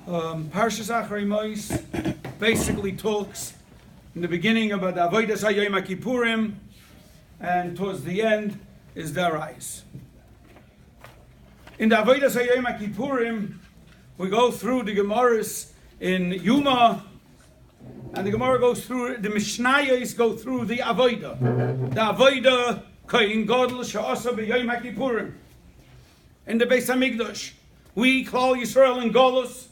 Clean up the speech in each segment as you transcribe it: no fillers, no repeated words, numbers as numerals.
Parshas Acharei Mos basically talks in the beginning about the Avodas HaYom HaKippurim, and towards the end is the Arais. In the Avodas HaYom HaKippurim, we go through the Gemaras in Yuma, and the Gemara goes through, the Mishnayos go through the Avodah. The Avodah Kohen Gadol She'asa B'Yom HaKippurim. In the Beis HaMikdash, we, Klal Yisrael and Golus,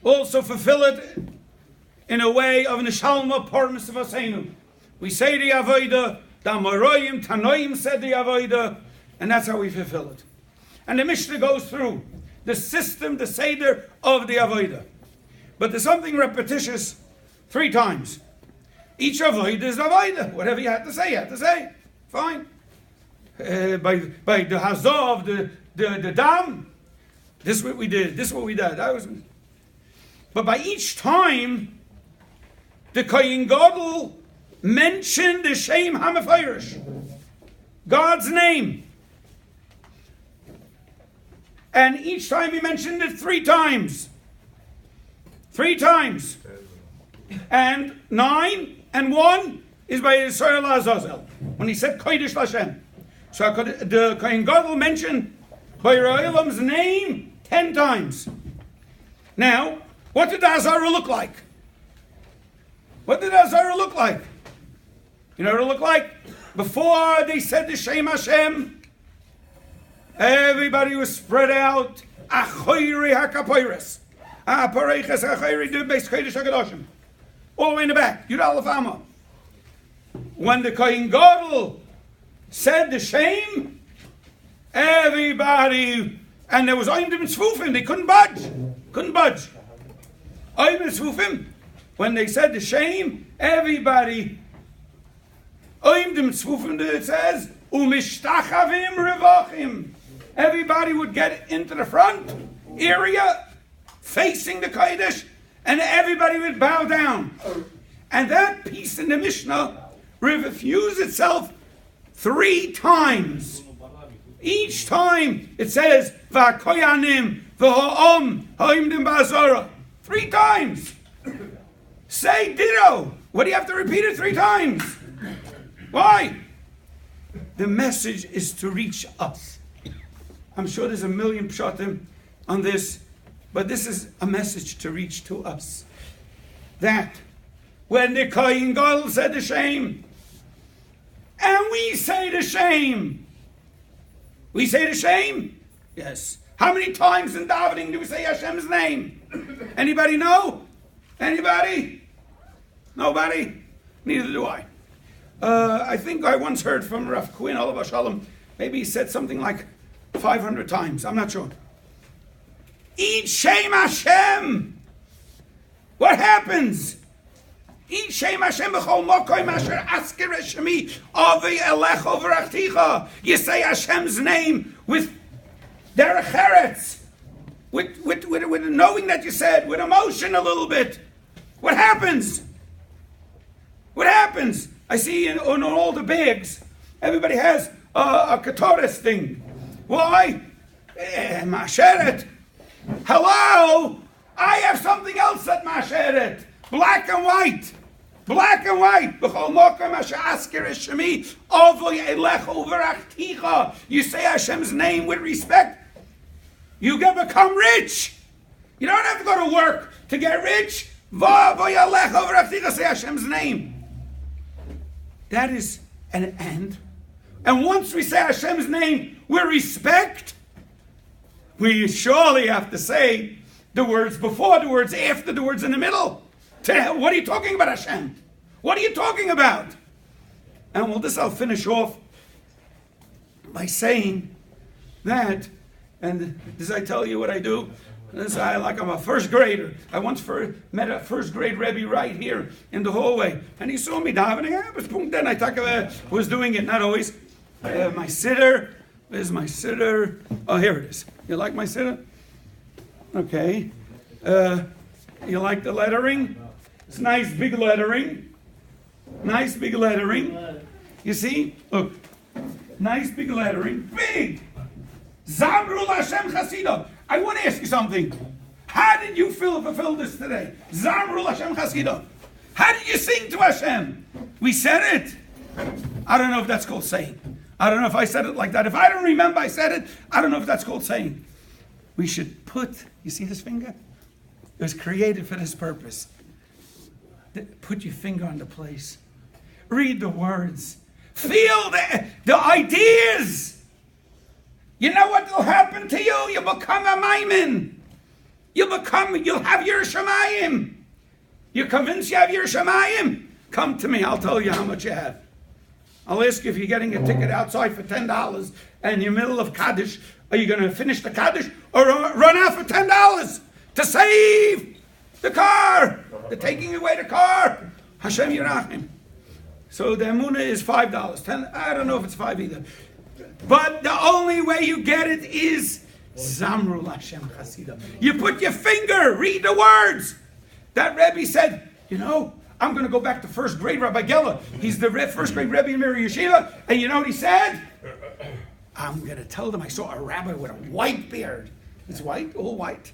also fulfill it in a way of Neshalma Parmas of Aseinu. We say the Avodah, the Amoraim, Tanoim said the Avodah, and that's how we fulfill it. And the Mishnah goes through the system, the Seder of the Avodah. But there's something repetitious 3 times. Each Avodah is Avodah. Whatever you had to say, you had to say. Fine. By the Hazov, the Dam, this is what we did, this is what we did. That was. But by each time, the Kohen Gadol mentioned the Shem HaMefirish, God's name. And each time he mentioned it 3 times. 3 times. And 9 and 1 is by Yisrael Azazel, when he said Kodesh Lashem. So the Kohen Gadol mentioned by Ra'elam's name 10 times. Now, what did the Azara look like? What did the Azara look like? You know what it looked like? Before they said the Shem Hashem, everybody was spread out. Achoyri HaKapoyres. Apareiches Achoyri du Beis Kodesh HaKadoshim. All the way in the back. Yud Aleph Amma. When the Kohen Gadol said the Shem, everybody, and there was Oimdim Tzvufim, they couldn't budge. Oimdim Tzvufim, when they said the Shem, everybody, Oimdim Tzvufim, it says, Umishtachavim Revachim. Everybody would get into the front area, facing the Kodesh, and everybody would bow down. And that piece in the Mishnah refused itself 3 times. Each time it says, V'koyanim, v'ha'om, ha'imdim ba'azara. 3 times. Say ditto. What do you have to repeat it 3 times? Why? The message is to reach us. I'm sure there's a million pshatim on this, but this is a message to reach to us. That when the Kohen Gadol said the Shem, and we say the Shem. We say the Shem? Yes. How many times in davening do we say Hashem's name? Anybody know? Anybody? Nobody? Neither do I. I think I once heard from Rav Quinn, Olav Shalom, maybe he said something like 500 times. I'm not sure. Eat Shem Hashem. What happens? Eat Shem Hashem b'chol mokoim asher asker shemi avi elecho v'rachticha. You say Hashem's name with derech eretz, with knowing that you said, with emotion a little bit. What happens? What happens? I see on all the bags, everybody has a Katoris thing. Why? Masheret. Hello? I have something else that masheret. Black and white. Black and white. You say Hashem's name with respect, you can become rich. You don't have to go to work to get rich. Say Hashem's name. That is an end. And once we say Hashem's name with respect, we surely have to say the words before, the words after, the words in the middle. What are you talking about, Hashem? What are you talking about? And well, this I'll finish off by saying that, and this I tell you what I do. This I'm a first grader. I once met a first grade Rebbe right here in the hallway, and he saw me davening. Then I was doing it, not always. My sitter. Where's my sitter? Oh, here it is. You like my sitter? Okay. You like the lettering? It's nice big lettering. Nice big lettering. You see? Look. Nice big lettering. Big! Zamru Lashem Chasida. I want to ask you something. How did you fulfill this today? Zamru Hashem Chasida. How did you sing to Hashem? We said it. I don't know if that's called saying. I don't know if I said it like that. If I don't remember I said it, I don't know if that's called saying. We should put, you see this finger? It was created for this purpose. Put your finger on the place. Read the words. Feel the ideas. You know what will happen to you? You'll become a maimin. You'll have your Shemayim. You're convinced you have your Shemayim? Come to me, I'll tell you how much you have. I'll ask you if you're getting a ticket outside for $10 and you're in the middle of Kaddish, are you going to finish the Kaddish or run out for $10 to save the car? They're taking away the car. Hashem Yerachim. So the Emunah is $5. 10, I don't know if it's 5 either. But the only way you get it is Zamru Hashem Chasida. You put your finger, read the words. That Rebbe said, you know, I'm going to go back to first grade Rabbi Geller. He's the first grade Rebbe in Mir Yeshiva. And you know what he said? I'm going to tell them I saw a rabbi with a white beard. It's white, all white.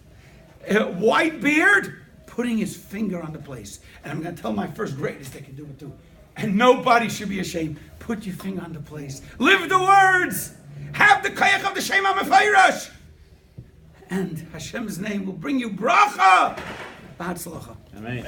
A white beard, putting his finger on the place. And I'm going to tell my first graders they can do it too. And nobody should be ashamed. Put your finger on the place. Live the words. Have the koyach of the Shem HaMefayrash. And Hashem's name will bring you bracha. B'hatzlacha. Amen.